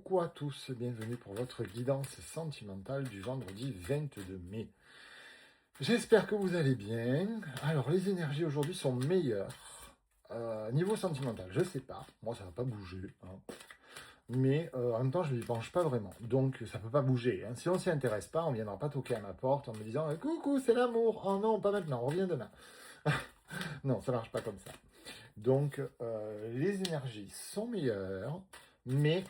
coucou à tous, bienvenue pour votre guidance sentimentale du vendredi 22 mai. J'espère que vous allez bien. Alors les énergies aujourd'hui sont meilleures. Niveau sentimental, je sais pas, moi ça va pas bouger, hein. Mais en même temps je ne m'y penche pas vraiment, donc ça peut pas bouger, hein. Si on s'y intéresse pas, on viendra pas toquer à ma porte en me disant coucou c'est l'amour, oh non pas maintenant, on revient demain. Non, ça marche pas comme ça. Donc les énergies sont meilleures, mais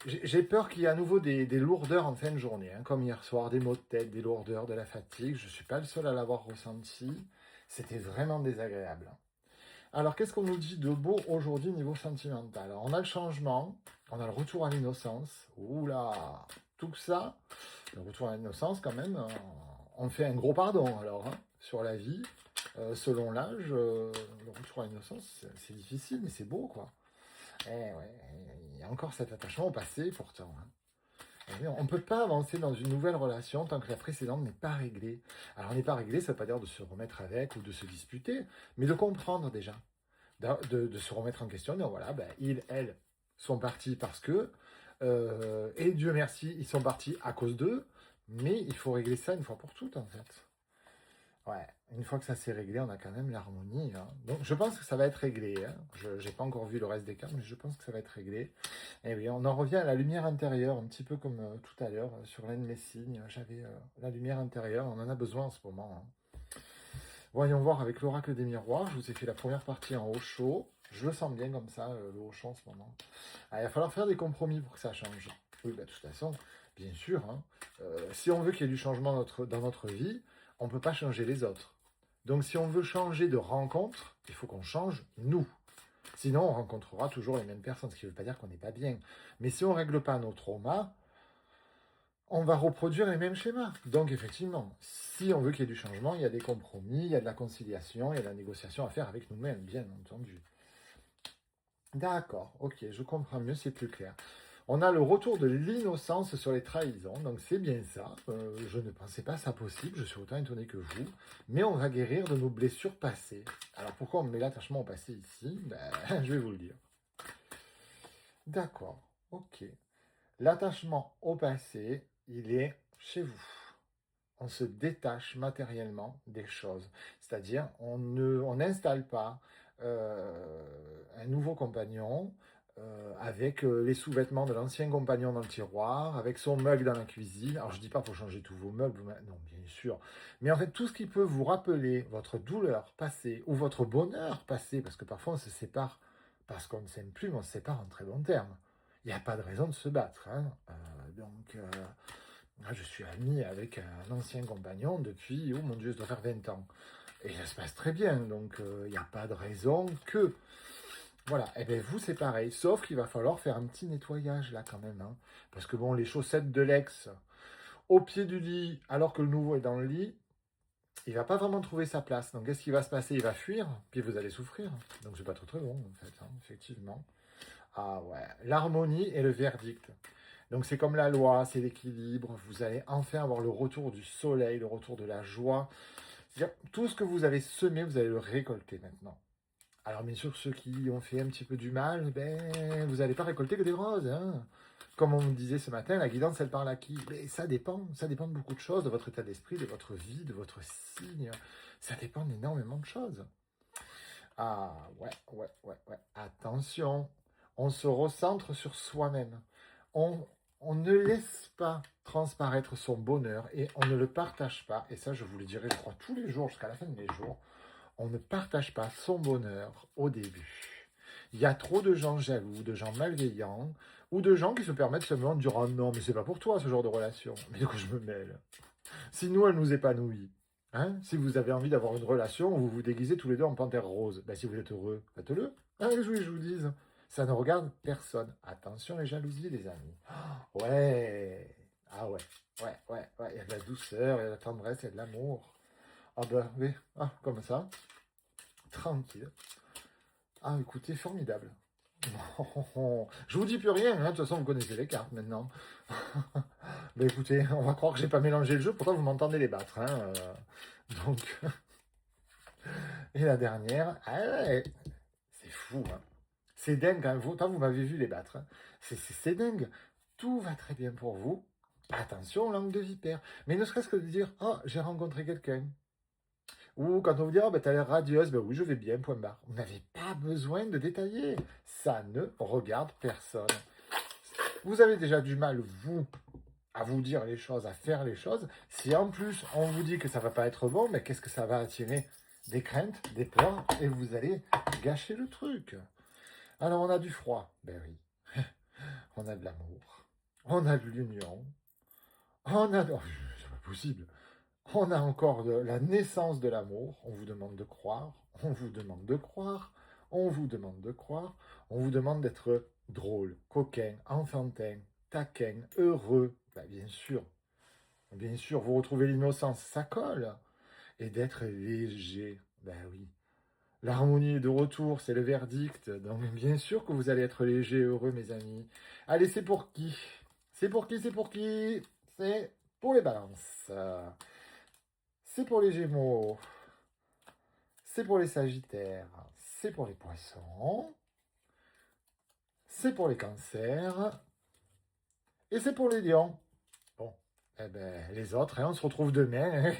j'ai peur qu'il y ait à nouveau des lourdeurs en fin de journée, hein, comme hier soir, des maux de tête, des lourdeurs, de la fatigue. Je ne suis pas le seul à l'avoir ressenti. C'était vraiment désagréable. Alors, qu'est-ce qu'on nous dit de beau aujourd'hui niveau sentimental? Alors, on a le changement, on a le retour à l'innocence. Oula, tout ça, le retour à l'innocence quand même, on fait un gros pardon alors, hein, sur la vie. Selon l'âge, le retour à l'innocence, c'est difficile, mais c'est beau, quoi. Ouais, il y a encore cet attachement au passé pourtant, hein. On ne peut pas avancer dans une nouvelle relation tant que la précédente n'est pas réglée. Alors, n'est pas réglée, ça ne veut pas dire de se remettre avec ou de se disputer, mais de comprendre déjà, de se remettre en question. Donc voilà, ben, ils, elles sont partis parce que, et Dieu merci, ils sont partis à cause d'eux, mais il faut régler ça une fois pour toutes en fait. Ouais, une fois que ça s'est réglé, on a quand même l'harmonie, hein. Donc je pense que ça va être réglé, hein. Je n'ai pas encore vu le reste des cartes, mais je pense que ça va être réglé. Et oui, on en revient à la lumière intérieure, un petit peu comme tout à l'heure, sur l'un de mes signes. J'avais la lumière intérieure, on en a besoin en ce moment, hein. Voyons voir avec l'oracle des miroirs. Je vous ai fait la première partie en haut chaud. Je le sens bien comme ça, le haut chaud en ce moment. Ah, il va falloir faire des compromis pour que ça change. Oui, bah, de toute façon, bien sûr, hein, si on veut qu'il y ait du changement dans notre vie, on ne peut pas changer les autres. Donc si on veut changer de rencontre, il faut qu'on change nous. Sinon, on rencontrera toujours les mêmes personnes, ce qui ne veut pas dire qu'on n'est pas bien. Mais si on ne règle pas nos traumas, on va reproduire les mêmes schémas. Donc effectivement, si on veut qu'il y ait du changement, il y a des compromis, il y a de la conciliation, il y a de la négociation à faire avec nous-mêmes, bien entendu. D'accord, ok, je comprends mieux, c'est plus clair. On a le retour de l'innocence sur les trahisons, donc c'est bien ça. Je ne pensais pas ça possible, je suis autant étonné que vous. Mais on va guérir de nos blessures passées. Alors pourquoi on met l'attachement au passé ici? Ben, je vais vous le dire. D'accord, ok. L'attachement au passé, il est chez vous. On se détache matériellement des choses. C'est-à-dire, on n'installe pas un nouveau compagnon avec les sous-vêtements de l'ancien compagnon dans le tiroir, avec son mug dans la cuisine. Alors, je ne dis pas qu'il faut changer tous vos meubles, non, bien sûr. Mais en fait, tout ce qui peut vous rappeler votre douleur passée ou votre bonheur passé, parce que parfois on se sépare parce qu'on ne s'aime plus, mais on se sépare en très bon terme. Il n'y a pas de raison de se battre, hein. Je suis ami avec un ancien compagnon depuis, oh mon Dieu, ça doit faire 20 ans. Et ça se passe très bien, donc il n'y a pas de raison que... Voilà, et bien vous c'est pareil, sauf qu'il va falloir faire un petit nettoyage là quand même, hein. Parce que bon, les chaussettes de l'ex au pied du lit, alors que le nouveau est dans le lit, il va pas vraiment trouver sa place. Donc qu'est-ce qui va se passer? Il va fuir, puis vous allez souffrir. Donc c'est pas trop très bon en fait, hein, effectivement. Ah ouais, l'harmonie et le verdict. Donc c'est comme la loi, c'est l'équilibre. Vous allez enfin avoir le retour du soleil, le retour de la joie. C'est-à-dire, tout ce que vous avez semé, vous allez le récolter maintenant. Alors bien sûr, ceux qui ont fait un petit peu du mal, ben, vous n'allez pas récolter que des roses, hein. Comme on me disait ce matin, la guidance, elle parle à qui? Mais ça dépend de beaucoup de choses, de votre état d'esprit, de votre vie, de votre signe. Ça dépend d'énormément de choses. Ah ouais. Attention, on se recentre sur soi-même. On ne laisse pas transparaître son bonheur et on ne le partage pas. Et ça, je vous le dirai, je crois, tous les jours, jusqu'à la fin de mes jours. On ne partage pas son bonheur au début. Il y a trop de gens jaloux, de gens malveillants, ou de gens qui se permettent seulement de dire « Oh non, mais c'est pas pour toi ce genre de relation. » Mais de quoi je me mêle? Si nous, elle nous épanouit, hein, si vous avez envie d'avoir une relation où vous vous déguisez tous les deux en panthère rose, ben si vous êtes heureux, faites-le. Hein, je vous dise. Ça ne regarde personne. Attention les jalousies, les amis. Ouais. Ah ouais. Il y a de la douceur, il y a de la tendresse, il y a de l'amour. Ah ben oui, comme ça. Tranquille. Ah écoutez, formidable. Je vous dis plus rien, hein. De toute façon vous connaissez les cartes maintenant. Ben écoutez, on va croire que j'ai pas mélangé le jeu, pourtant vous m'entendez les battre, hein. Donc, et la dernière, ah ouais, c'est fou, hein. C'est dingue, hein. Vous m'avez vu les battre, hein. C'est dingue. Tout va très bien pour vous. Attention, langue de vipère. Mais ne serait-ce que de dire, oh, j'ai rencontré quelqu'un. Ou quand on vous dit, oh, ben, t'as l'air radieuse, ben oui, je vais bien, point barre. Vous n'avez pas besoin de détailler. Ça ne regarde personne. Vous avez déjà du mal, vous, à vous dire les choses, à faire les choses. Si en plus, on vous dit que ça va pas être bon, mais qu'est-ce que ça va attirer? Des craintes, des peurs, et vous allez gâcher le truc. Alors, on a du froid. Ben oui. On a de l'amour. On a de l'union. On a... Oh, c'est pas possible. On a encore la naissance de l'amour. On vous demande de croire. On vous demande de croire. On vous demande de croire. On vous demande d'être drôle, coquin, enfantin, taquin, heureux. Ben, bien sûr. Bien sûr, vous retrouvez l'innocence, ça colle. Et d'être léger. Ben oui. L'harmonie est de retour, c'est le verdict. Donc bien sûr que vous allez être léger et heureux, mes amis. Allez, c'est pour qui? C'est pour qui? C'est pour qui? C'est pour les balances. C'est pour les gémeaux. C'est pour les sagittaires. C'est pour les poissons. C'est pour les cancers. Et c'est pour les lions. Bon, eh ben, les autres, hein, on se retrouve demain.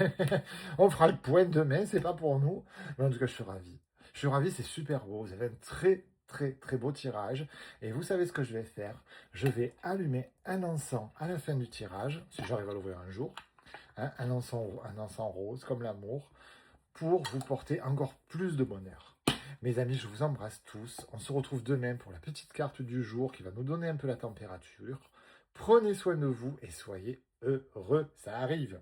On fera le point demain, c'est pas pour nous. Mais en tout cas, je suis ravi. Je suis ravi, c'est super beau. Vous avez un très, très, très beau tirage. Et vous savez ce que je vais faire? Je vais allumer un encens à la fin du tirage, si j'arrive à l'ouvrir un jour. Hein, un encens rose, comme l'amour, pour vous porter encore plus de bonheur. Mes amis, je vous embrasse tous. On se retrouve demain pour la petite carte du jour qui va nous donner un peu la température. Prenez soin de vous et soyez heureux. Ça arrive.